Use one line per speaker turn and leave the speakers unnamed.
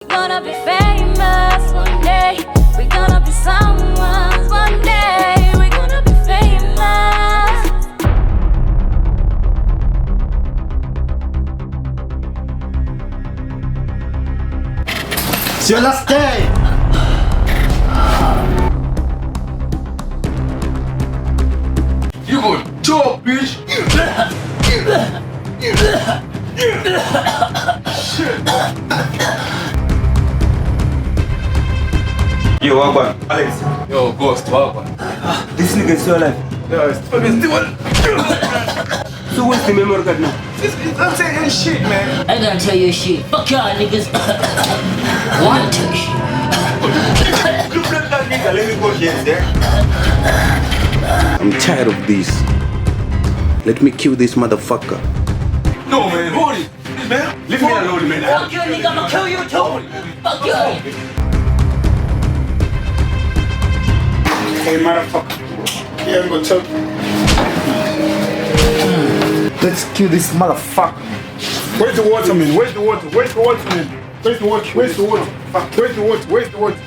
We're gonna be famous one day. We're gonna be someone's one day. We're gonna be famous.
It's your last day.
You gonna talk, bitch?
Yo, Wagwan. Alex.
Yo, Ghost, Wagwan.
This nigga is still alive.
Yeah, it's still
So what's the memory card now?
I'm saying shit, man.
I ain't gonna tell you shit. Fuck y'all niggas. Want to shit.
You blood that nigga, let me go here, there.
I'm tired of this. Let me kill this motherfucker.
No, man, hold it. Man,
Leave me alone, man.
Fuck you nigga, I'ma kill you too. Fuck you.
Hey motherfucker. Yeah, I'm gonna tell you. Let's kill this motherfucker.
Where's the water, man? Where's the water? Where's the water, man? Where's the water? Where's the water? Where's the water? Where's the water?